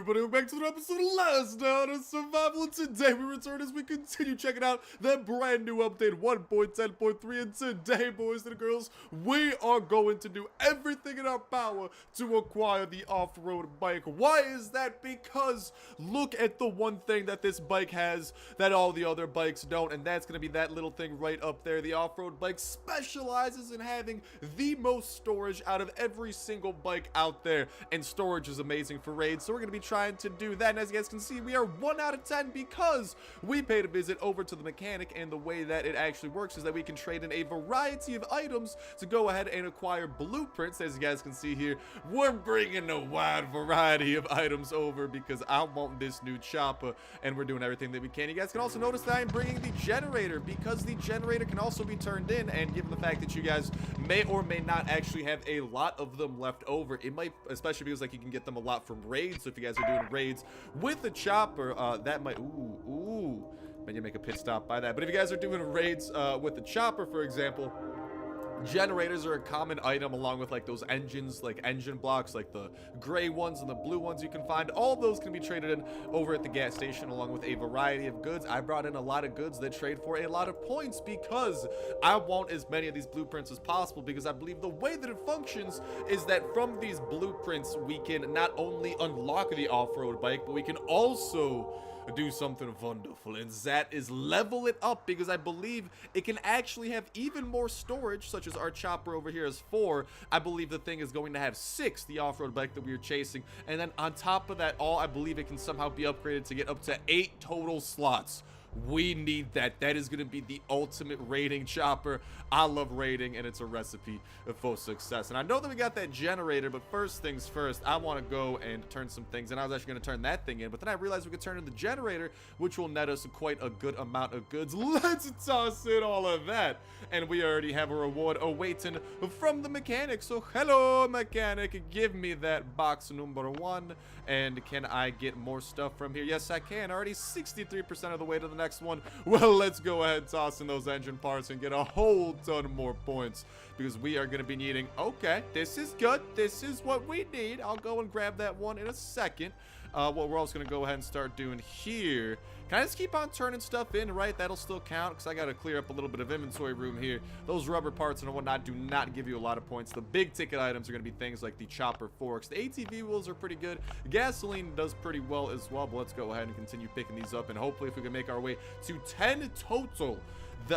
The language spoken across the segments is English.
everybody, welcome back to another episode of Last Down of Survival. And today we return as we continue checking out that brand new update 1.10.3. And today, boys and girls, we are going to do everything in our power to acquire the off-road bike. Why is that? Because look at the one thing that this bike has that all the other bikes don't, and that's going to be that little thing right up there. The off-road bike specializes in having the most storage out of every single bike out there, and storage is amazing for raids, so we're going to be trying to do that. And as you guys can see, we are 1 out of 10 because we paid a visit over to the mechanic, and the way that it actually works is that we can trade in a variety of items to go ahead and acquire blueprints. As you guys can see here, we're bringing a wide variety of items over because I want this new chopper, and we're doing everything that we can. You guys can also notice that I'm bringing the generator because the generator can also be turned in, and given the fact that you guys may or may not actually have a lot of them left over, it might, especially because like you can get them a lot from raids. So if you guys are doing raids with a chopper, that might, man, you make a pit stop by that. But if you guys are doing raids with the chopper, for example, generators are a common item along with like those engines, like engine blocks, like the gray ones and the blue ones you can find. All of those can be traded in over at the gas station along with a variety of goods. I brought in a lot of goods that trade for a lot of points because I want as many of these blueprints as possible, because I believe the way that it functions is that from these blueprints we can not only unlock the off-road bike, but we can also do something wonderful, and that is level it up, because I believe it can actually have even more storage, such as our chopper over here is 4. I believe the thing is going to have 6, the off-road bike that we are chasing, and then on top of that all, I believe it can somehow be upgraded to get up to 8 total slots. We need that. That is going to be the ultimate raiding chopper. I love raiding, and it's a recipe for success. And I know that we got that generator, but first things first, I want to go and turn some things. And I was actually going to turn that thing in, but then I realized we could turn in the generator, which will net us quite a good amount of goods. Let's toss in all of that. And we already have a reward awaiting from the mechanic. So hello, mechanic. Give me that box number 1. And can I get more stuff from here? Yes, I can. Already 63% of the way to the next one. Well, let's go ahead and toss in those engine parts and get a whole ton more points, because we are going to be needing, okay, this is good, this is what we need. I'll go and grab that one in a second. What we're also going to go ahead and start doing here, can I just keep on turning stuff in, right? That'll still count, because I got to clear up a little bit of inventory room here. Those rubber parts and whatnot do not give you a lot of points. The big ticket items are going to be things like the chopper forks. The ATV wheels are pretty good. Gasoline does pretty well as well, but let's go ahead and continue picking these up, and hopefully if we can make our way to 10 total,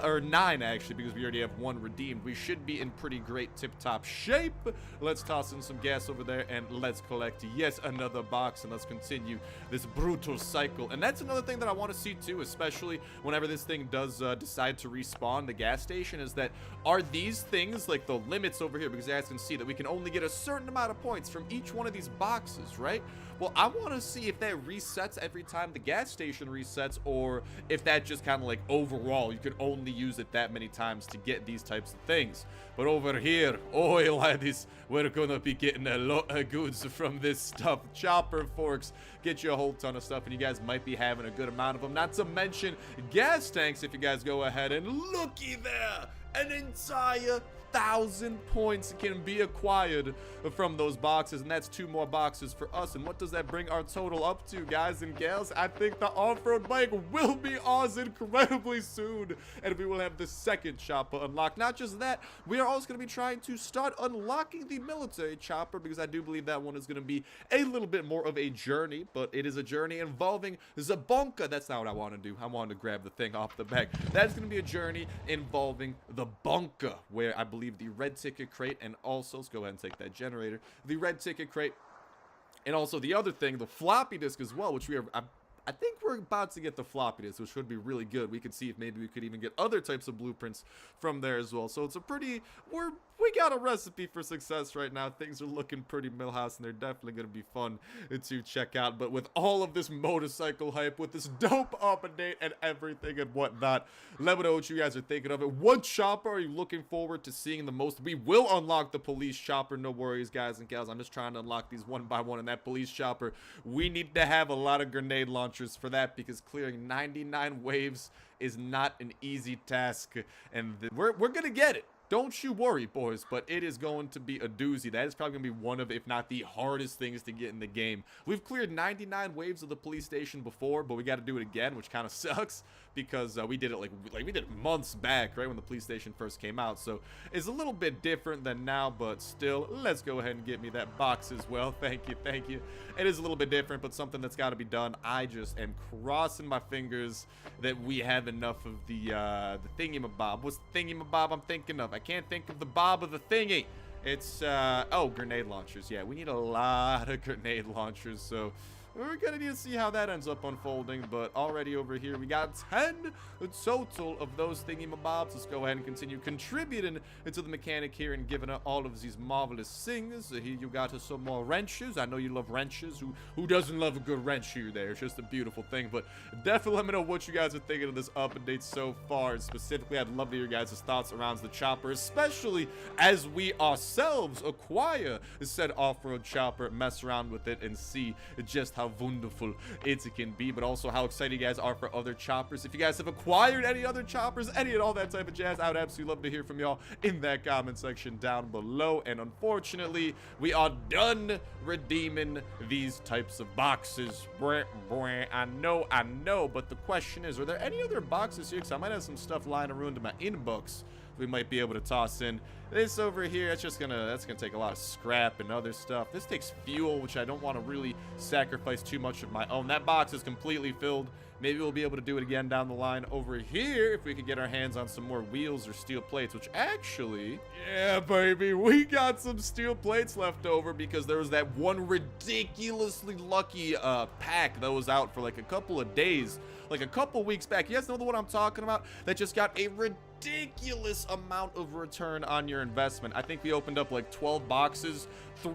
or 9 actually, because we already have 1 redeemed, we should be in pretty great tip-top shape. Let's toss in some gas over there, and let's collect yet another box, and let's continue this brutal cycle. And that's another thing that I want to see too, especially whenever this thing does decide to respawn the gas station, is that are these things like the limits over here, because you guys can see that we can only get a certain amount of points from each one of these boxes, right? Well, I want to see if that resets every time the gas station resets, or if that just kind of like overall you can only use it that many times to get these types of things. But over here, oh ladies, we're gonna be getting a lot of goods from this stuff. Chopper forks get you a whole ton of stuff, and you guys might be having a good amount of them, not to mention gas tanks if you guys go ahead and looky there, an entire 1,000 points can be acquired from those boxes, and that's 2 more boxes for us. And what does that bring our total up to, guys and gals? I think the off-road bike will be ours incredibly soon, and we will have the second chopper unlocked. Not just that, we are also going to be trying to start unlocking the military chopper, because I do believe that one is going to be a little bit more of a journey, but it is a journey involving Zabonka. That's not what I want to do. I wanted to grab the thing off the back. That's going to be a journey involving the bunker, where I believe the red ticket crate, and also, let's go ahead and take that generator, the red ticket crate, and also the other thing, the floppy disk as well, which we are, I think we're about to get the floppy disk, which would be really good. We could see if maybe we could even get other types of blueprints from there as well. So it's a pretty, we got a recipe for success right now. Things are looking pretty Millhouse, and they're definitely going to be fun to check out. But with all of this motorcycle hype, with this dope update and everything and whatnot, let me know what you guys are thinking of it. What chopper are you looking forward to seeing the most? We will unlock the police chopper, no worries, guys and gals. I'm just trying to unlock these one by one, and that police chopper, we need to have a lot of grenade launchers for that, because clearing 99 waves is not an easy task, and we're gonna get it. don't you worry, boys, but it is going to be a doozy. That is probably going to be one of, if not the hardest things to get in the game. We've cleared 99 waves of the police station before, but we got to do it again, which kind of sucks because we did it like we did it months back, right, when the police station first came out. So it's a little bit different than now, but still, let's go ahead and get me that box as well. Thank you, thank you. It is a little bit different, but something that's got to be done. I just am crossing my fingers that we have enough of the thingy-mabob. What's the thingy-mabob I'm thinking of? I can't think of the bob of the thingy. It's, oh, grenade launchers. Yeah, we need a lot of grenade launchers, so we're gonna need to see how that ends up unfolding. But already over here, we got 10 total of those thingy-mabobs. Let's go ahead and continue contributing into the mechanic here and giving it all of these marvelous things. Here you got some more wrenches. I know you love wrenches. Who doesn't love a good wrench here there? It's just a beautiful thing. But definitely let me know what you guys are thinking of this update so far. And specifically, I'd love to hear your guys' thoughts around the chopper, especially as we ourselves acquire said off-road chopper, mess around with it, and see just how wonderful it can be, but also how excited you guys are for other choppers. If you guys have acquired any other choppers, any and all that type of jazz, I would absolutely love to hear from y'all in that comment section down below. And unfortunately, we are done redeeming these types of boxes. I know, but the question is, are there any other boxes here? Because I might have some stuff lying around in my inbox we might be able to toss in. This over here, that's gonna take a lot of scrap and other stuff. This takes fuel, which I don't want to really sacrifice too much of my own. That box is completely filled. Maybe we'll be able to do it again down the line. Over here, if we could get our hands on some more wheels or steel plates, which actually, yeah, baby, we got some steel plates left over because there was that one ridiculously lucky pack that was out for like a couple of days, like a couple weeks back. You guys know the one I'm talking about? That just got a ridiculous amount of return on your investment. I think we opened up like 12 boxes,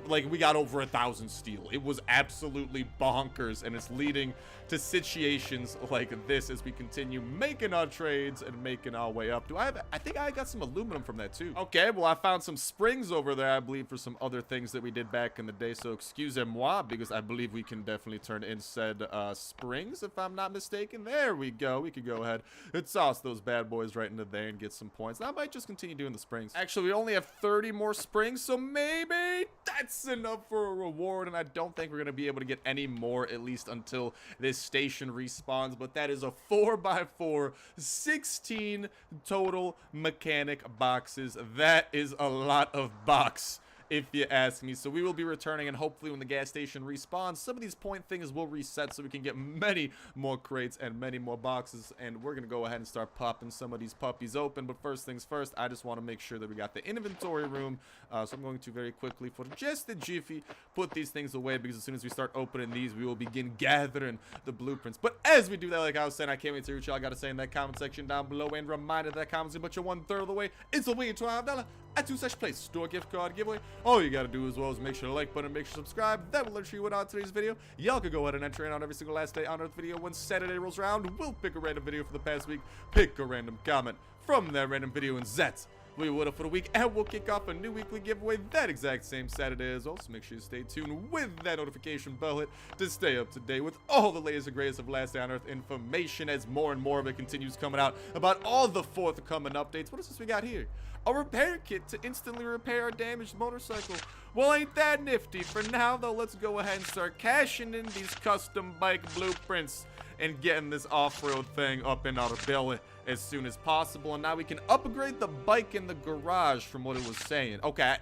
like we got over 1,000 steel. It was absolutely bonkers, and it's leading to situations like this as we continue making our trades and making our way up. I think I got some aluminum from that too. Okay, well, I found some springs over there, I believe, for some other things that we did back in the day, so excusez-moi, because I believe we can definitely turn in said springs, if I'm not mistaken. There we go. We could go ahead and toss those bad boys right into there and get some points. I might just continue doing the springs. Actually, we only have 30 more springs, so maybe that's enough for a reward, and I don't think we're going to be able to get any more, at least until this station respawns. But that is a 4x4, 16 total mechanic boxes. That is a lot of box, if you ask me. So we will be returning, and hopefully when the gas station respawns, some of these point things will reset so we can get many more crates and many more boxes. And we're gonna go ahead and start popping some of these puppies open. But first things first, I just want to make sure that we got the inventory room. So I'm going to very quickly, for just a jiffy, put these things away, because as soon as we start opening these, we will begin gathering the blueprints. But as we do that, like I was saying, I can't wait to reach y'all. I gotta say in that comment section down below, and reminder that comments about your 1/3 of the way. It's a way $12 at 2 such place store gift card giveaway. All you gotta do as well is make sure to like button, make sure to subscribe. That will let you win on today's video. Y'all could go ahead and enter in on every single last day on Earth video. When Saturday rolls around, we'll pick a random video for the past week, pick a random comment from that random video, and that's we would have for the week, and we'll kick off a new weekly giveaway that exact same Saturday as well. So make sure you stay tuned with that notification bell hit to stay up to date with all the latest and greatest of Last Day on Earth information as more and more of it continues coming out about all the forthcoming updates. What is this we got here? A repair kit to instantly repair our damaged motorcycle. Well, ain't that nifty? For now, though, let's go ahead and start cashing in these custom bike blueprints and getting this off-road thing up in our belly as soon as possible. And now we can upgrade the bike in the garage from what it was saying. Okay,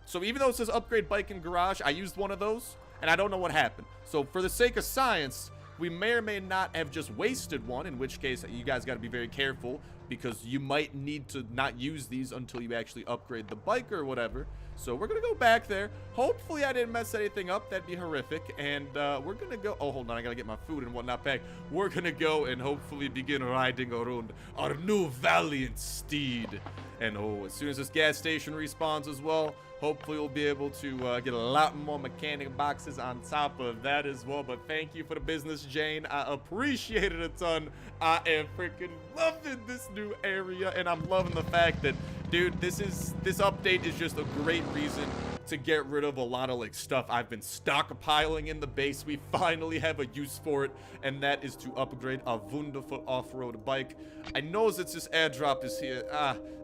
so even though it says upgrade bike in garage, I used one of those, and I don't know what happened. So for the sake of science, we may or may not have just wasted one, in which case you guys got to be very careful, because you might need to not use these until you actually upgrade the bike or whatever. So we're gonna go back there. Hopefully I didn't mess anything up. That'd be horrific. And we're gonna go, oh, hold on, I gotta get my food and whatnot back. We're gonna go and hopefully begin riding around our new valiant steed. And oh, as soon as this gas station respawns as well, hopefully we'll be able to get a lot more mechanic boxes on top of that as well. But thank you for the business, Jane. I appreciate it a ton. I am freaking loving this new area, and I'm loving the fact that, dude, this update is just a great reason to get rid of a lot of like stuff I've been stockpiling in the base. We finally have a use for it, and that is to upgrade a wonderful off-road bike. I know that this airdrop is here.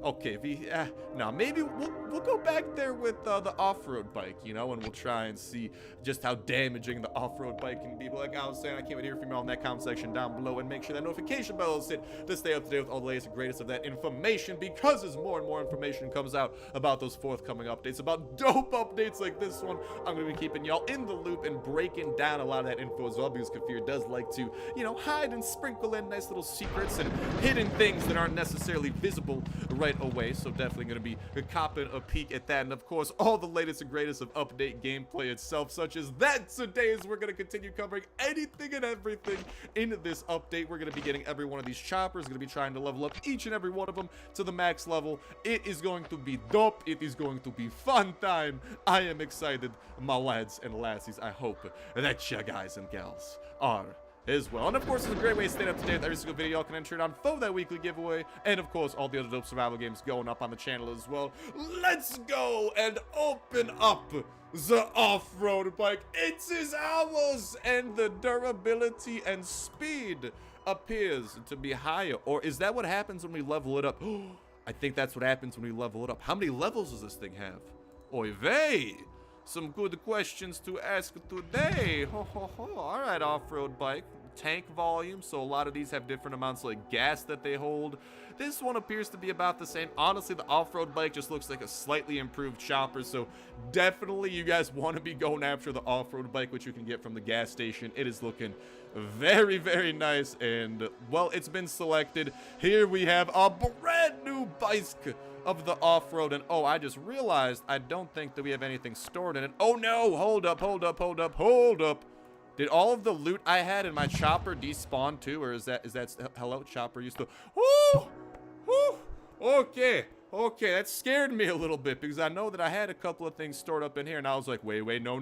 Okay, now maybe we'll go back there with the off-road bike, you know, and we'll try and see just how damaging the off-road bike can be. But like I was saying, I can't wait to hear from you all in that comment section down below, and make sure that notification bell is hit to stay up to date with all the latest and greatest of that information, because as more and more information comes out about those forthcoming updates, about dope updates like this one, I'm going to be keeping y'all in the loop and breaking down a lot of that info as well, because Kafir does like to, you know, hide and sprinkle in nice little secrets and hidden things that aren't necessarily visible right away. So definitely going to be copping a peek at that, and of course all the latest and greatest of update gameplay itself, such as that today, as we're going to continue covering anything and everything in this update. We're going to be getting every one of these choppers, going to be trying to level up each and every one of them to the max level. It is going to be dope. It is going to be fun time. I am excited, my lads and lassies. I hope that you guys and gals are as well. And of course, it's a great way to stay up to date with every single video. Y'all can enter it on for that weekly giveaway, and of course all the other dope survival games going up on the channel as well. Let's go and open up the off-road bike. It is ours, and the durability and speed appears to be higher. Or is that what happens when we level it up? I think that's what happens when we level it up. How many levels does this thing have? Oy vey! Some good questions to ask today. Ho ho ho. All right, off-road bike. Tank volume, so a lot of these have different amounts of like gas that they hold. This one appears to be about the same. Honestly, the off-road bike just looks like a slightly improved chopper, so definitely you guys want to be going after the off-road bike, which you can get from the gas station. It is looking very, very nice, and well, it's been selected. Here we have a brand new bike of the off-road, and oh, I just realized I don't think that we have anything stored in it. Oh no, hold up. Did all of the loot I had in my chopper despawn too, or is that hello, chopper used to, okay, that scared me a little bit, because I know that I had a couple of things stored up in here, and I was like, wait, no.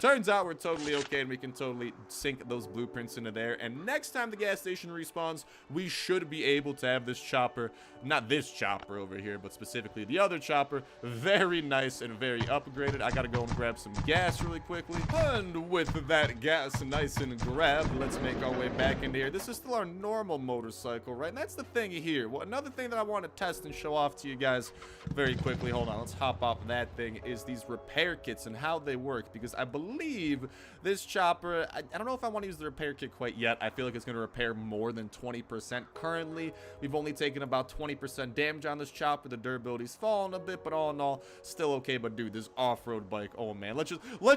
Turns out we're totally okay, and we can totally sink those blueprints into there, and next time the gas station respawns, we should be able to have this chopper, not this chopper over here, but specifically the other chopper, very nice and very upgraded. I gotta go and grab some gas really quickly, and with that gas nice and grabbed, let's make our way back into here. This is still our normal motorcycle, right? And that's the thing here. Well, another thing that I want to test and show off to you guys very quickly, hold on, let's hop off that thing, is these repair kits and how they work, because I believe this chopper, I don't know if I want to use the repair kit quite yet. I feel like it's going to repair more than 20%. Currently, we've only taken about 20% damage on this chopper. The durability's fallen a bit, but all in all, still okay. But dude, this off-road bike, oh man, let's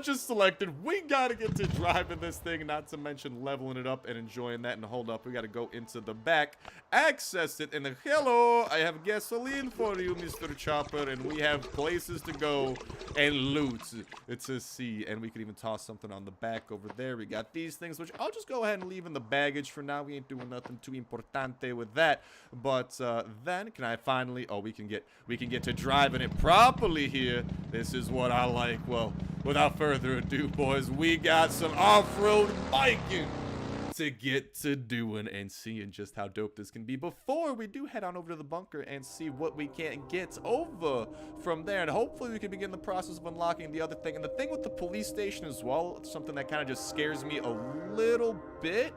just select it. We gotta get to driving this thing, not to mention leveling it up and enjoying that. And hold up, we gotta go into the back, access it, and hello, I have gasoline for you, Mr. Chopper, and we have places to go and loot to see, and we could even toss something on the back over there. We got these things, which I'll just go ahead and leave in the baggage for now. We ain't doing nothing too importante with that. But then can I finally, oh, we can get to driving it properly here. This is what I like. Well, without further ado, boys, we got some off-road biking to get to doing and seeing just how dope this can be before we do head on over to the bunker and see what we can get over from there. And hopefully we can begin the process of unlocking the other thing. And the thing with the police station as well, something that kind of just scares me a little bit,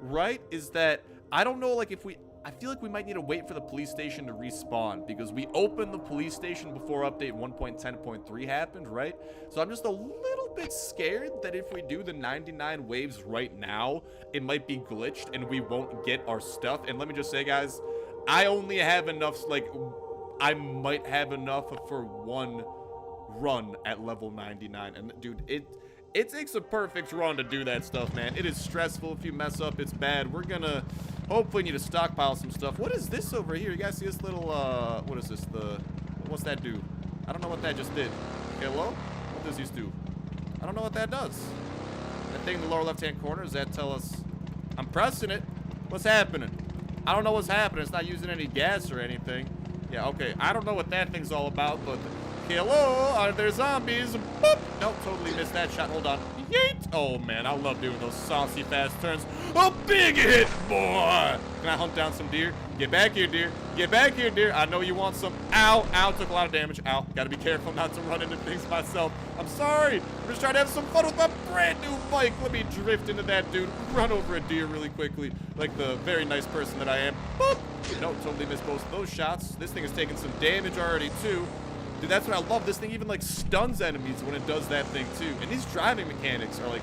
right, is that I don't know, like, if we, I feel like we might need to wait for the police station to respawn, because we opened the police station before update 1.10.3 happened, right? So I'm just a little bit scared that if we do the 99 waves right now, it might be glitched and we won't get our stuff. And let me just say, guys, I only have enough, like, I might have enough for one run at level 99. And dude, it takes a perfect run to do that stuff, man. It is stressful. If you mess up, it's bad. We're gonna hopefully need to stockpile some stuff. What is this over here? You guys see this little, what is this? What's that do? I don't know what that just did. Hello? What does this do? I don't know what that does. That thing in the lower left-hand corner, does that tell us? I'm pressing it. What's happening? I don't know what's happening. It's not using any gas or anything. Yeah, okay. I don't know what that thing's all about, but Okay, hello, are there zombies? Boop. Nope, totally missed that shot. Hold on. Yeet. Oh, man, I love doing those saucy fast turns. A big hit, boy. Can I hunt down some deer? Get back here, deer. Get back here, deer. I know you want some. Ow. Ow, took a lot of damage. Ow. Gotta be careful not to run into things myself. I'm sorry. I'm just trying to have some fun with my brand new bike. Let me drift into that dude. Run over a deer really quickly, like the very nice person that I am. Boop. Nope, totally missed both of those shots. This thing is taking some damage already, too. Dude, that's what I love. This thing even, like, stuns enemies when it does that thing, too. And these driving mechanics are, like,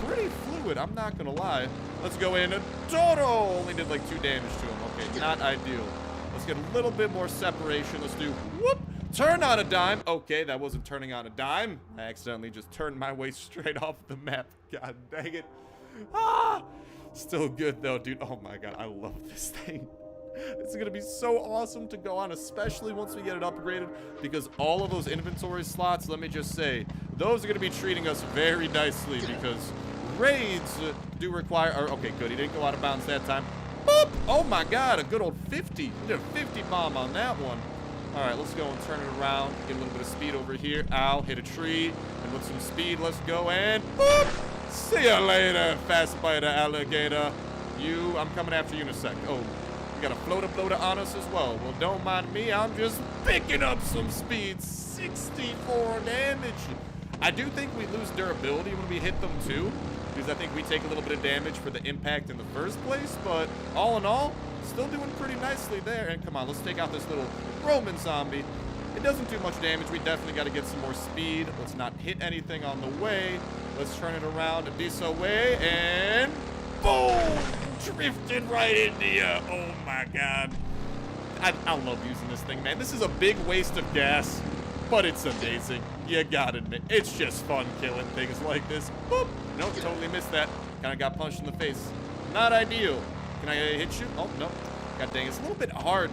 pretty fluid. I'm not gonna lie. Let's go in. Toto only did, like, 2 damage to him. Okay, not ideal. Let's get a little bit more separation. Let's do, whoop, turn on a dime. Okay, that wasn't turning on a dime. I accidentally just turned my way straight off the map. God dang it. Ah! Still good, though, dude. Oh, my God. I love this thing. This is going to be so awesome to go on, especially once we get it upgraded, because all of those inventory slots, let me just say, those are going to be treating us very nicely, because raids do require, okay, good, he didn't go out of bounds that time. Boop! Oh my God, a good old 50. He did a 50 bomb on that one. All right, let's go and turn it around, get a little bit of speed over here. Ow, hit a tree, and with some speed, let's go, and boop! See ya later, fast spider alligator. I'm coming after you in a sec. Oh. Got a floater on us as well. Well, don't mind me. I'm just picking up some speed. 64 damage. I do think we lose durability when we hit them too, because I think we take a little bit of damage for the impact in the first place. But all in all, still doing pretty nicely there. And come on, let's take out this little Roman zombie. It doesn't do much damage. We definitely got to get some more speed. Let's not hit anything on the way. Let's turn it around and be so way, and boom! Drifted right into you. Oh my God. I love using this thing, man. This is a big waste of gas, but it's amazing. You gotta admit, it's just fun killing things like this. Boop. Nope, totally missed that. Kind of got punched in the face. Not ideal. Can I hit you? Oh, no. God dang, it's a little bit hard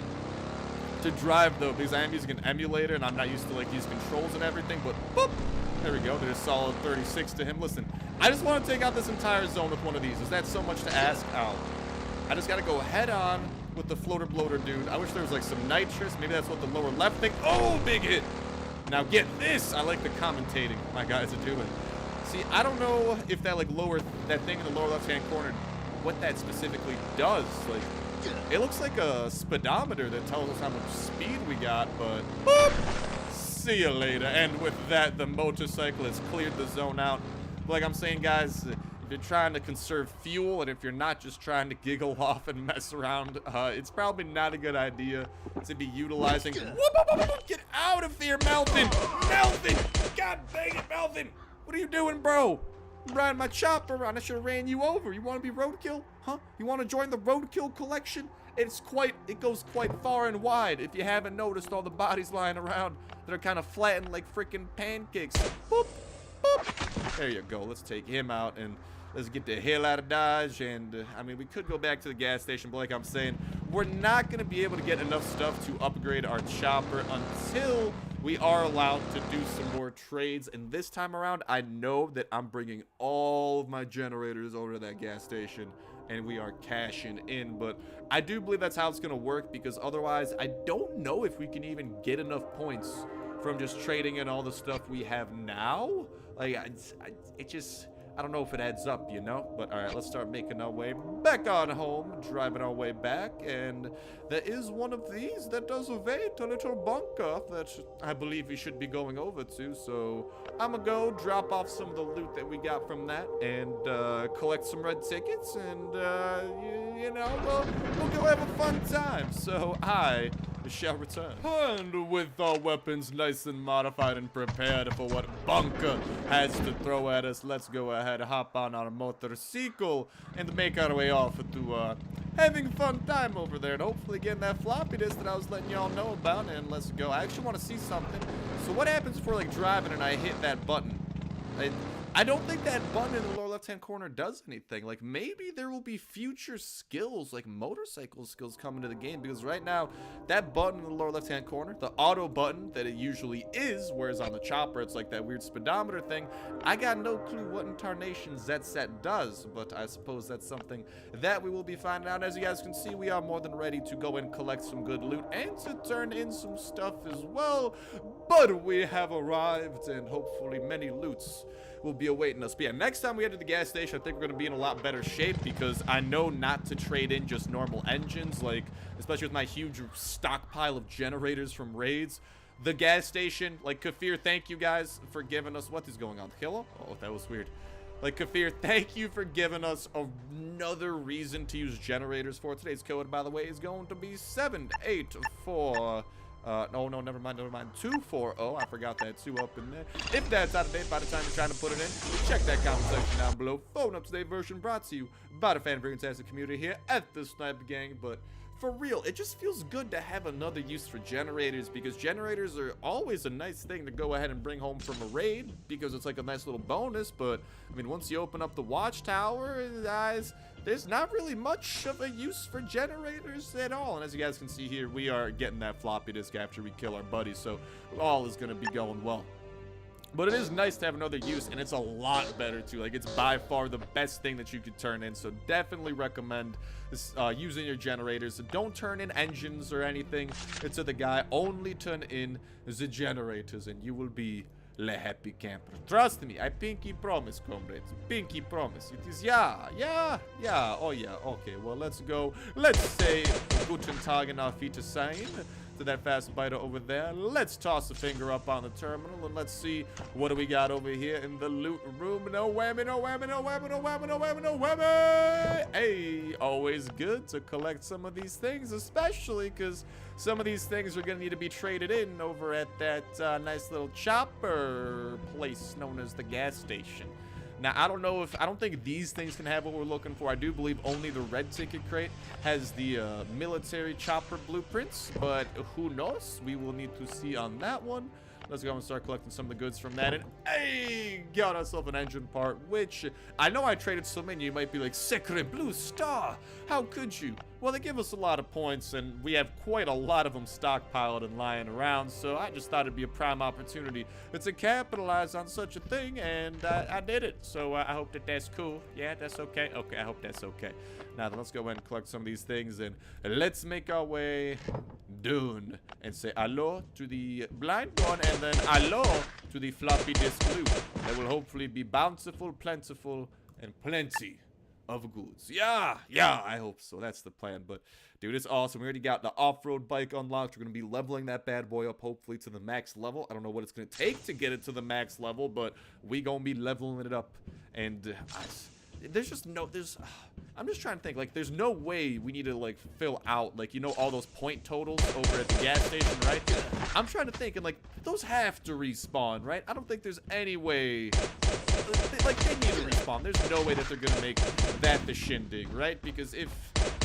to drive, though, because I am using an emulator, and I'm not used to, like, these controls and everything, but boop. There we go. There's a solid 36 to him. Listen, I just want to take out this entire zone with one of these. Is that so much to ask? Ow. I just got to go head on with the floater bloater, dude. I wish there was, like, some nitrous. Maybe that's what the lower left thing. Oh, big hit. Now get this. I like the commentating my guys are doing. See, I don't know if that, like, that thing in the lower left-hand corner, what that specifically does. Like, it looks like a speedometer that tells us how much speed we got, but boop. See you later. And with that, the motorcycle has cleared the zone out. Like I'm saying, guys, if you're trying to conserve fuel and if you're not just trying to giggle off and mess around, it's probably not a good idea to be utilizing. Get out of here, Melvin! Melvin! God dang it, Melvin! What are you doing, bro? I'm riding my chopper around. I should have ran you over. You want to be roadkill? Huh? You want to join the roadkill collection? It goes quite far and wide. If you haven't noticed all the bodies lying around that are kind of flattened like freaking pancakes. Boop, boop. There you go. Let's take him out and let's get the hell out of Dodge. And I mean, we could go back to the gas station, but like I'm saying, we're not going to be able to get enough stuff to upgrade our chopper until we are allowed to do some more trades. And this time around, I know that I'm bringing all of my generators over to that gas station and we are cashing in. But I do believe that's how it's going to work, because otherwise I don't know if we can even get enough points from just trading in all the stuff we have now. Like, I don't know if it adds up, you know? But all right, let's start making our way back on home, driving our way back. And there is one of these that does await a little bunker that I believe we should be going over to. So I'm gonna go drop off some of the loot that we got from that and collect some red tickets. And, you know, we'll go have a fun time. So I shall return. And with our weapons nice and modified and prepared for what bunker has to throw at us, let's go ahead, hop on our motorcycle and make our way off to having a fun time over there, and hopefully getting that floppy disk that I was letting y'all know about. And let's go. I actually want to see something. So what happens if we're like driving and I hit that button? I don't think that button in the lower left-hand corner does anything. Like, maybe there will be future skills, like motorcycle skills, coming to the game, because right now, that button in the lower left-hand corner, the auto button that it usually is, whereas on the chopper, it's like that weird speedometer thing. I got no clue what in tarnation ZZ does, but I suppose that's something that we will be finding out. As you guys can see, we are more than ready to go and collect some good loot and to turn in some stuff as well. But we have arrived, and hopefully many loots will be awaiting us. But yeah, next time we head to the gas station, I think we're going to be in a lot better shape, because I know not to trade in just normal engines, like, especially with my huge stockpile of generators from raids. The gas station, like, Kafir, thank you guys for giving us, what is going on? Hello? Oh, that was weird. Like, Kafir, thank you for giving us another reason to use generators for today's code, by the way, is going to be 784. No, never mind, 240. I forgot that 2 up in there. If that's out of date by the time you're trying to put it in, check that comment section down below. Phone up-to-date version brought to you by the fan fantastic community here at the Snipe Gang. But for real, it just feels good to have another use for generators, because generators are always a nice thing to go ahead and bring home from a raid, because it's like a nice little bonus. But I mean, once you open up the watchtower, guys, there's not really much of a use for generators at all. And as you guys can see here, we are getting that floppy disk after we kill our buddies, so all is going to be going well. But it is nice to have another use, and it's a lot better too. Like, it's by far the best thing that you could turn in, so definitely recommend this, using your generators. So don't turn in engines or anything. It's the guy, only turn in the generators, and you will be le happy camper. Trust me, I pinky promise, comrades. Pinky promise. It is yeah. Oh yeah, okay, well, let's go. Let's say Guten Tag and auf Wiedersehen to that fast biter over there. Let's toss a finger up on the terminal, and let's see what do we got over here in the loot room. No whammy, no whammy, no whammy, no whammy, no whammy, no whammy. Hey, always good to collect some of these things, especially because some of these things are going to need to be traded in over at that nice little chopper place known as the gas station. Now, I don't think these things can have what we're looking for. I do believe only the red ticket crate has the military chopper blueprints, but who knows? We will need to see on that one. Let's go and start collecting some of the goods from that. And hey, got ourselves an engine part, which I know I traded so many. You might be like, Sacre Blue Star, how could you? Well, they give us a lot of points, and we have quite a lot of them stockpiled and lying around, so I just thought it'd be a prime opportunity to capitalize on such a thing, and I did it. So I hope that that's cool. Yeah, that's okay. Okay, I hope that's okay. Now then, let's go ahead and collect some of these things, and let's make our way down and say hello to the blind one, and then hello to the floppy disk loot. That will hopefully be bountiful, plentiful, and plenty of goods. Yeah, I hope so. That's the plan. But dude, it's awesome. We already got the off-road bike unlocked. We're gonna be leveling that bad boy up, hopefully to the max level. I don't know what it's gonna take to get it to the max level, but we gonna be leveling it up. And I'm just trying to think, like, there's no way we need to, like, fill out, like, you know, all those point totals over at the gas station, right? I'm trying to think, and, like, those have to respawn, right? I don't think there's any way, like, they need to respawn. There's no way that they're gonna make that the shindig, right? Because if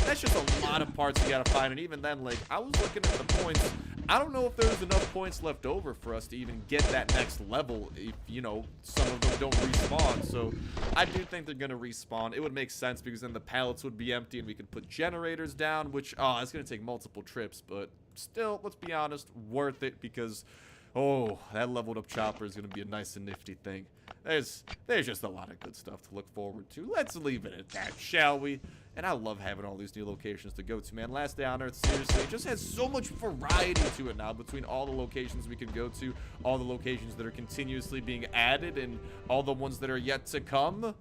that's just a lot of parts you gotta find, and even then, like, I was looking at the points. I don't know if there's enough points left over for us to even get that next level if, you know, some of them don't respawn. So I do think they're gonna respawn. It would make sense, because then the pallets would be empty and we could put generators down, which, it's gonna take multiple trips, but still, let's be honest, worth it, because that leveled up chopper is gonna be a nice and nifty thing. There's just a lot of good stuff to look forward to. Let's leave it at that, shall we? And I love having all these new locations to go to, man. Last Day on Earth, seriously, it just has so much variety to it now, between all the locations we can go to, all the locations that are continuously being added, and all the ones that are yet to come.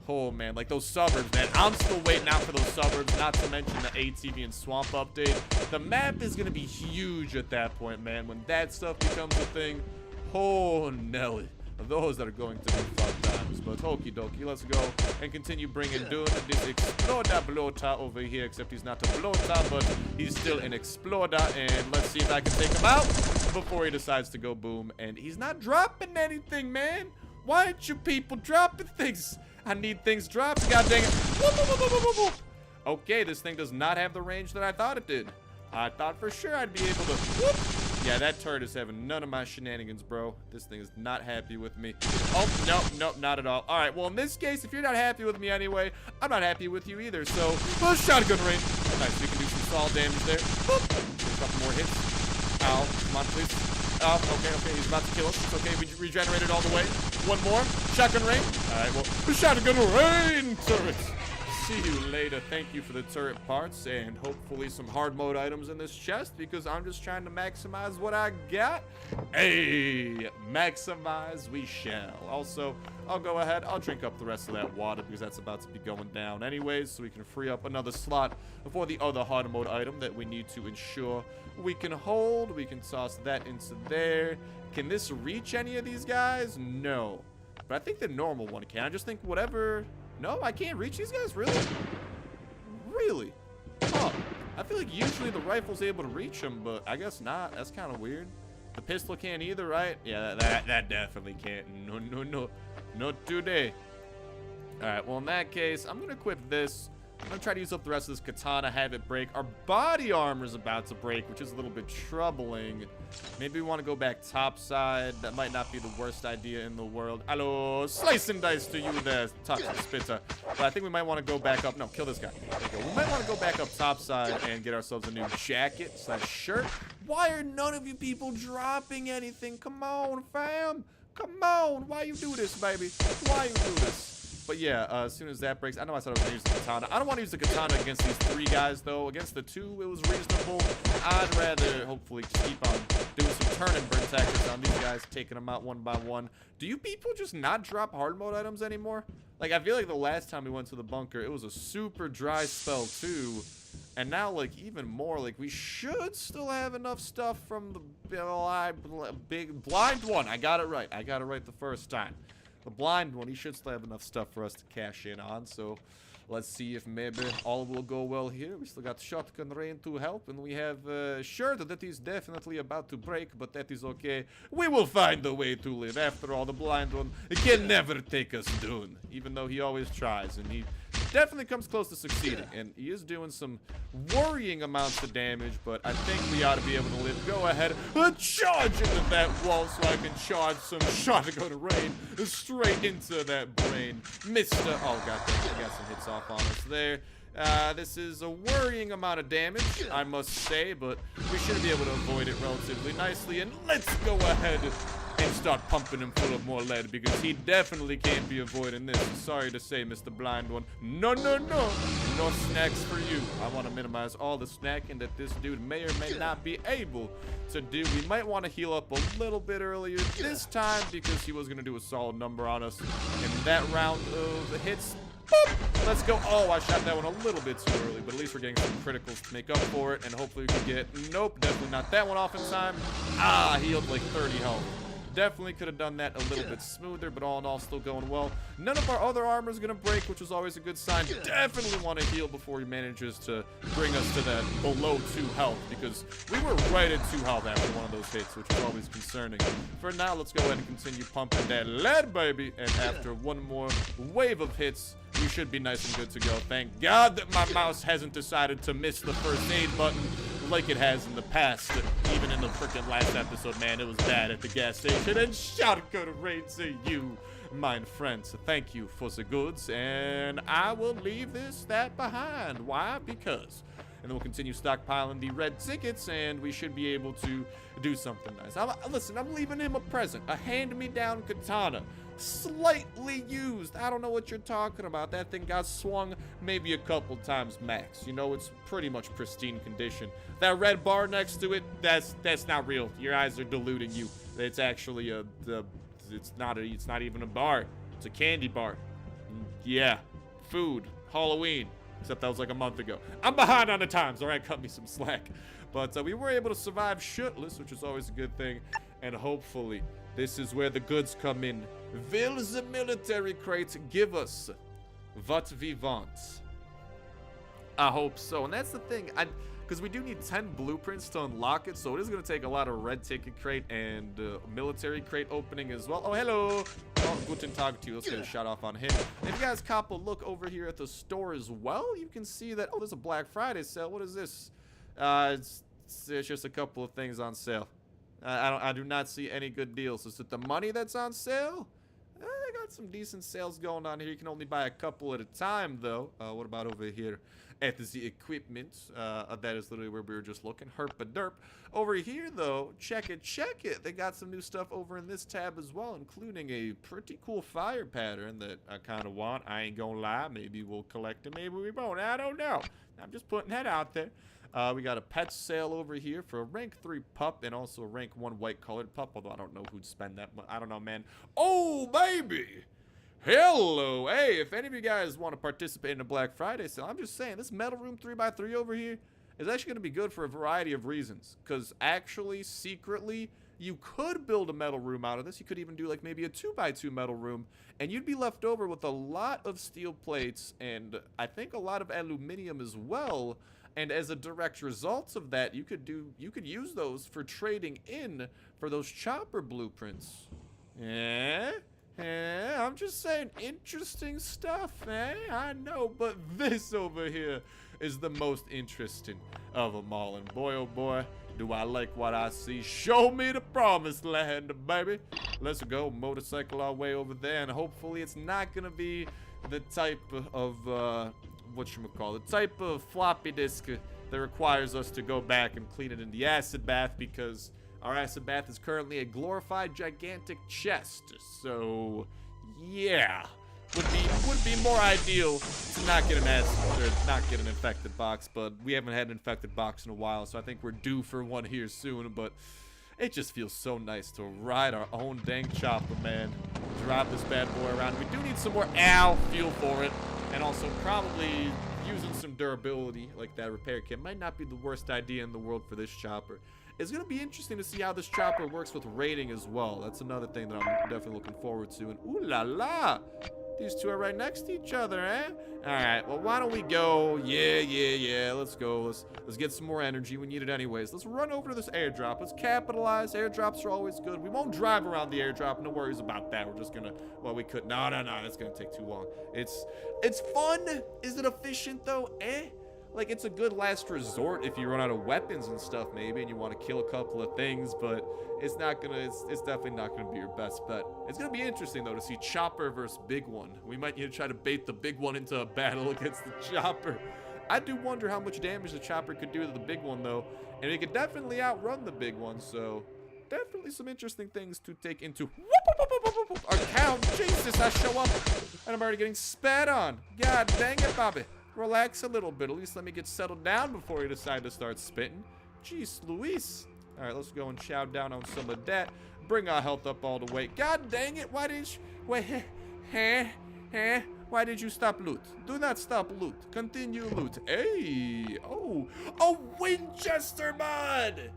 Oh, man, like those suburbs, man. I'm still waiting out for those suburbs, not to mention the ATV and swamp update. The map is going to be huge at that point, man. When that stuff becomes a thing, oh, Nelly. Those that are going to be fun times. But okie dokie, let's go and continue bringing Dune, this Exploder Bloater over here, except he's not a bloater, but he's still an Exploder. And let's see if I can take him out before he decides to go boom. And he's not dropping anything, man. Why aren't you people dropping things? I need things dropped, god dang it. Whoop, whoop, whoop, whoop, whoop. Okay, this thing does not have the range that I thought it did. I thought for sure I'd be able to whoop. Yeah, that turret is having none of my shenanigans, bro. This thing is not happy with me. Oh, nope, not at all. All right, well, in this case, if you're not happy with me anyway, I'm not happy with you either. So, shotgun range. Nice, we can do some solid damage there. Boop. A couple more hits. Ow, come on, please. Oh, okay, he's about to kill us. It's okay, we regenerated all the way. One more. Shotgun range. All right, well, shotgun range turrets. See you later. Thank you for the turret parts and hopefully some hard mode items in this chest because I'm just trying to maximize what I got. Hey, maximize we shall. Also, I'll go ahead. I'll drink up the rest of that water because that's about to be going down anyways, so we can free up another slot for the other hard mode item that we need to ensure we can hold. We can toss that into there. Can this reach any of these guys? No. But I think the normal one can. I just think whatever... No, I can't reach these guys? Really? Really? Huh. I feel like usually the rifle's able to reach them, but I guess not. That's kind of weird. The pistol can't either, right? Yeah, that definitely can't. No. Not today. Alright, well, in that case, I'm going to equip this. I'm going to try to use up the rest of this katana, have it break. Our body armor is about to break, which is a little bit troubling. Maybe we want to go back topside. That might not be the worst idea in the world. Hello, slice and dice to you there, toxic spitter. But I think we might want to go back up. No, kill this guy. There we go. We might want to go back up topside and get ourselves a new jacket / shirt. Why are none of you people dropping anything? Come on, fam. Come on. Why you do this, baby? Why you do this? But yeah, as soon as that breaks, I know I said I was going to use the katana. I don't want to use the katana against these 3 guys, though. Against the 2, it was reasonable. I'd rather hopefully keep on doing some turn and burn tactics on these guys, taking them out one by one. Do you people just not drop hard mode items anymore? Like, I feel like the last time we went to the bunker, it was a super dry spell, too. And now, like, even more, like, we should still have enough stuff from the big blind one. I got it right. I got it right the first time. The blind one, he should still have enough stuff for us to cash in on, so let's see if maybe all will go well here. We still got shotgun rain to help, and we have a shirt that is definitely about to break, but that is okay. We will find a way to live. After all, the blind one can never take us down, even though he always tries, and he definitely comes close to succeeding, and he is doing some worrying amounts of damage, but I think we ought to be able to live. Go ahead, charge into that wall so I can charge some shotgun rain straight into that brain. Mr. Oh, god dang, we got some hits off on us there. This is a worrying amount of damage, I must say, but we should be able to avoid it relatively nicely, and let's go ahead and start pumping him full of more lead because he definitely can't be avoiding this. Sorry to say, Mr. Blind One. No. No snacks for you. I want to minimize all the snacking that this dude may or may not be able to do. We might want to heal up a little bit earlier this time because he was going to do a solid number on us in that round of hits. Boop. Let's go. Oh, I shot that one a little bit too early, but at least we're getting some criticals to make up for it, and hopefully we can get... Nope, definitely not that one off in time. Ah, healed like 30 health. Definitely could have done that a little bit smoother, but all in all, still going well. None of our other armor is going to break, which is always a good sign. Definitely want to heal before he manages to bring us to that below 2 health, because we were right at 2 health after one of those hits, which is always concerning. For now, let's go ahead and continue pumping that lead, baby. And after one more wave of hits, we should be nice and good to go. Thank God that my mouse hasn't decided to miss the first aid button like it has in the past. Even in the freaking last episode, man, it was bad at the gas station. And shotgun rain to you, my friends. Thank you for the goods, and I will leave that behind. Why? Because. And then we'll continue stockpiling the red tickets, and we should be able to do something nice. Listen, I'm leaving him a present. A hand-me-down katana. Slightly used. I don't know what you're talking about. That thing got swung maybe a couple times max. You know, it's pretty much pristine condition. That red bar next to it, that's not real. Your eyes are deluding you. It's actually it's not even a bar. It's a candy bar. Yeah. Food. Halloween. Except that was like a month ago. I'm behind on the times. All right, cut me some slack. But we were able to survive shirtless, which is always a good thing. And hopefully, this is where the goods come in. Will the military crate give us what we want? I hope so. And that's the thing. Because we do need 10 blueprints to unlock it, so it is going to take a lot of red ticket crate and military crate opening as well. Oh, hello. Oh, guten Tag to you. Let's get a shot off on him. And if you guys cop a look over here at the store as well, you can see that, oh, there's a Black Friday sale. What is this? It's just a couple of things on sale. I do not see any good deals. Is it the money that's on sale? They got some decent sales going on here. You can only buy a couple at a time, though. What about over here at the equipment? That is literally where we were just looking. Herp-a-derp. Over here, though, check it. They got some new stuff over in this tab as well, including a pretty cool fire pattern that I kind of want. I ain't gonna lie. Maybe we'll collect it. Maybe we won't. I don't know. I'm just putting that out there. We got a pet sale over here for a rank 3 pup and also a rank 1 white colored pup, although I don't know who'd spend that much. I don't know, man. Oh, baby! Hello! Hey, if any of you guys want to participate in a Black Friday sale, I'm just saying, this metal room 3x3 over here is actually going to be good for a variety of reasons. Because actually, secretly, you could build a metal room out of this. You could even do like maybe a 2x2 metal room, and you'd be left over with a lot of steel plates and I think a lot of aluminum as well. And as a direct result of that, you could use those for trading in for those chopper blueprints. I'm just saying, interesting stuff, eh? I know, but this over here is the most interesting of them all. And boy, oh boy, do I like what I see. Show me the promised land, baby. Let's go motorcycle our way over there, and hopefully it's not gonna be the type of the type of floppy disk that requires us to go back and clean it in the acid bath, because our acid bath is currently a glorified gigantic chest. So yeah, would be more ideal to not get an infected box, but we haven't had an infected box in a while, so I think we're due for one here soon. But it just feels so nice to ride our own dang chopper, man. Drop this bad boy around. We do need some more fuel for it. And also probably using some durability like that repair kit might not be the worst idea in the world for this chopper. It's going to be interesting to see how this chopper works with rating as well. That's another thing that I'm definitely looking forward to. And ooh la la! These two are right next to each other, eh? Alright, well, why don't we go? Yeah. Let's go. Let's get some more energy. We need it anyways. Let's run over to this airdrop. Let's capitalize. Airdrops are always good. We won't drive around the airdrop. No worries about that. We're just gonna... Well, we could... No. That's gonna take too long. It's fun. Is it efficient, though? Like, it's a good last resort if you run out of weapons and stuff, maybe, and you want to kill a couple of things, but it's not gonna, it's definitely not gonna be your best bet. It's gonna be interesting, though, to see Chopper versus Big One. We might need to try to bait the Big One into a battle against the Chopper. I do wonder how much damage the Chopper could do to the Big One, though, and it could definitely outrun the Big One, so definitely some interesting things to take into account. Jesus, I show up, and I'm already getting spat on. God dang it, Bobby. Relax a little bit. At least let me get settled down before you decide to start spitting. Jeez Louise. All right, let's go and chow down on some of that. Bring our health up all the way. God dang it. Why did you... Wait. Why did you stop loot? Do not stop loot. Continue loot. Hey. Oh. Oh, Winchester mod.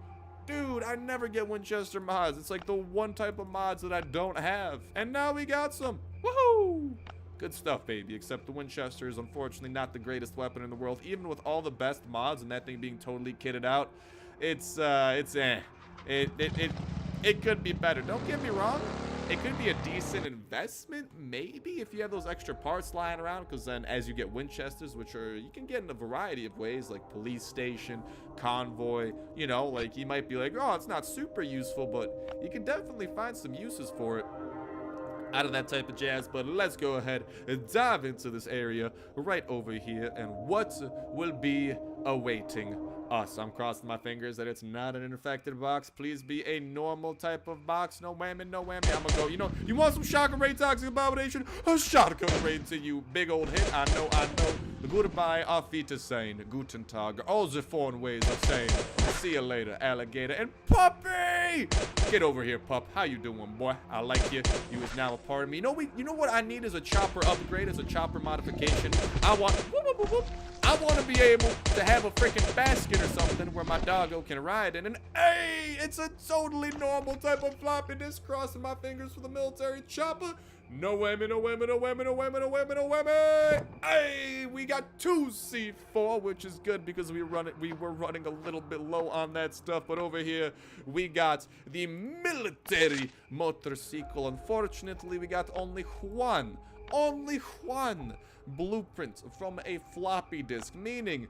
Dude, I never get Winchester mods. It's like the one type of mods that I don't have. And now we got some. Woohoo. Good stuff, baby, except the Winchester is unfortunately not the greatest weapon in the world. Even with all the best mods and that thing being totally kitted out, it could be better. Don't get me wrong. It could be a decent investment, maybe, if you have those extra parts lying around, because then as you get Winchesters, which are, you can get in a variety of ways, like police station, convoy, you know, like you might be like, oh, it's not super useful, but you can definitely find some uses for it out of that type of jazz. But let's go ahead and dive into this area right over here and what will be awaiting us. I'm crossing my fingers that it's not an infected box. Please be a normal type of box. No whammy, no whammy. I'm gonna go, you know, you want some shotgun ray toxic abomination? A shotgun ray to you, big old hit. I know. Goodbye, auf Wiedersehen, guten Tag, all the foreign ways of saying see you later, alligator. And Puppy! Get over here, pup. How you doing, boy? I like you. You is now a part of me. You know what I need is a chopper upgrade, as a chopper modification. I want to be able to have a freaking basket or something where my doggo can ride in. And hey, it's a totally normal type of floppy disk. Crossing my fingers for the military chopper. No whammy, no whammy, no whammy, no whammy, no whammy, no whammy. Hey, we got 2 C4, which is good because we were running a little bit low on that stuff. But over here, we got the military motorcycle. Unfortunately, we got only one blueprint from a floppy disk, meaning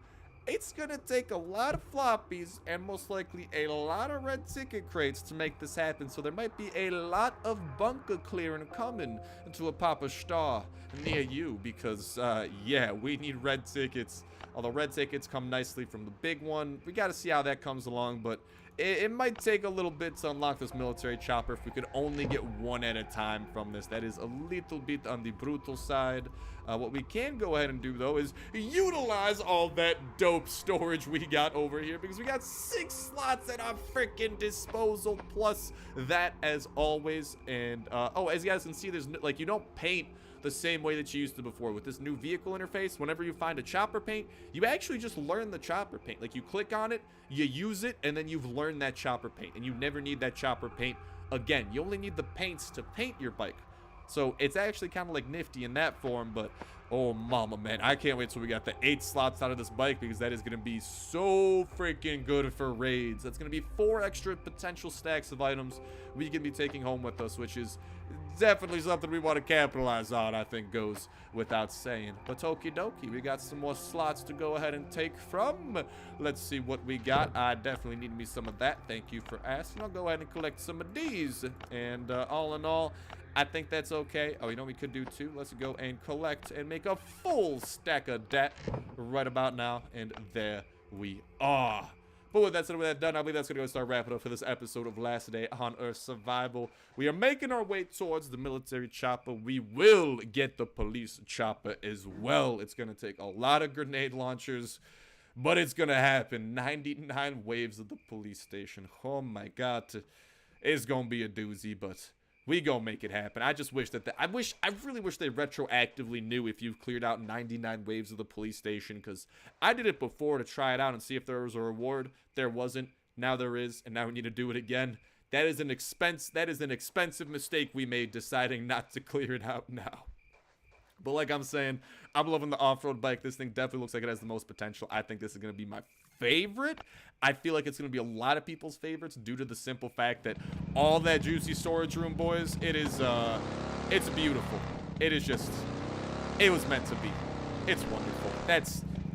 it's gonna take a lot of floppies and most likely a lot of red ticket crates to make this happen. So there might be a lot of bunker clearing coming to a Papa Star near you because, yeah, we need red tickets. Although red tickets come nicely from the big one. We gotta see how that comes along, but it might take a little bit to unlock this military chopper if we could only get one at a time from this. That is a little bit on the brutal side. What we can go ahead and do, though, is utilize all that dope storage we got over here because we got 6 slots at our freaking disposal, plus that as always. And, oh, as you guys can see, there's, like, you don't paint the same way that you used to before. With this new vehicle interface, whenever you find a chopper paint, you actually just learn the chopper paint. Like, you click on it, you use it, and then you've learned that chopper paint, and you never need that chopper paint again. You only need the paints to paint your bike. So it's actually kind of like nifty in that form, but oh mama, man, I can't wait till we got the 8 slots out of this bike because that is going to be so freaking good for raids. That's going to be 4 extra potential stacks of items we can be taking home with us, which is definitely something we want to capitalize on, I think goes without saying. But okie dokie, we got some more slots to go ahead and take from. Let's see what we got. I definitely need me some of that. Thank you for asking. I'll go ahead and collect some of these. And all in all, I think that's okay. Oh, you know what we could do too? Let's go and collect and make a full stack of that right about now. And there we are. But with that said, with that done, I believe that's going to go start wrapping up for this episode of Last Day on Earth Survival. We are making our way towards the military chopper. We will get the police chopper as well. It's going to take a lot of grenade launchers, but it's going to happen. 99 waves of the police station. Oh my God. It's going to be a doozy, but we gonna make it happen. I just wish that I really wish they retroactively knew if you've cleared out 99 waves of the police station, because I did it before to try it out and see if there was a reward. There wasn't. Now there is, and now we need to do it again. That is an expensive mistake we made deciding not to clear it out now. But like I'm saying, I'm loving the off-road bike. This thing definitely looks like it has the most potential. I think this is going to be my favorite. I feel like it's going to be a lot of people's favorites due to the simple fact that all that juicy storage room, boys, it's beautiful. It is just, it was meant to be. It's wonderful.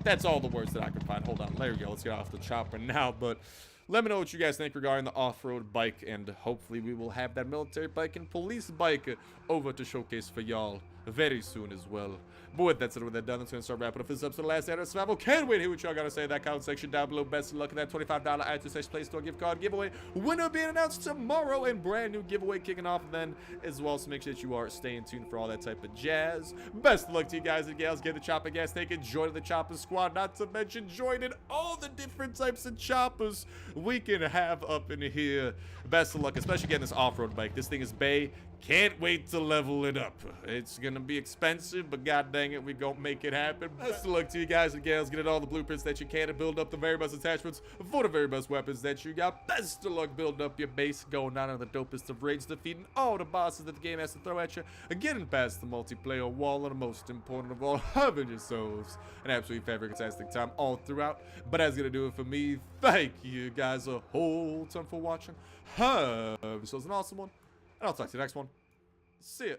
That's all the words that I can find. Hold on. There we go. Let's get off the chopper now. But let me know what you guys think regarding the off-road bike, and hopefully we will have that military bike and police bike over to showcase for y'all very soon as well. But with that said, with that done, that's going to start wrapping up this episode of Last Day on Survival. Can't wait to hear what y'all got to say in that comment section down below. Best of luck in that $25 iTunes Play Store gift card giveaway. Winner being announced tomorrow, and brand new giveaway kicking off then as well. So make sure that you are staying tuned for all that type of jazz. Best of luck to you guys and gals. Get the chopper gas taken. Join the chopper squad. Not to mention joining all the different types of choppers we can have up in here. Best of luck, especially getting this off-road bike. This thing is bae. Can't wait to level it up. It's gonna be expensive, but god dang it, we gonna make it happen. Best of luck to you guys and gals. Get all the blueprints that you can to build up the very best attachments for the very best weapons that you got. Best of luck building up your base, going on the dopest of raids, defeating all the bosses that the game has to throw at you, getting past the multiplayer wall, and the most important of all, having yourselves an absolutely fantastic time all throughout. But that's gonna do it for me. Thank you guys a whole ton for watching. Have yourselves an awesome one, and I'll talk to you next one. See ya.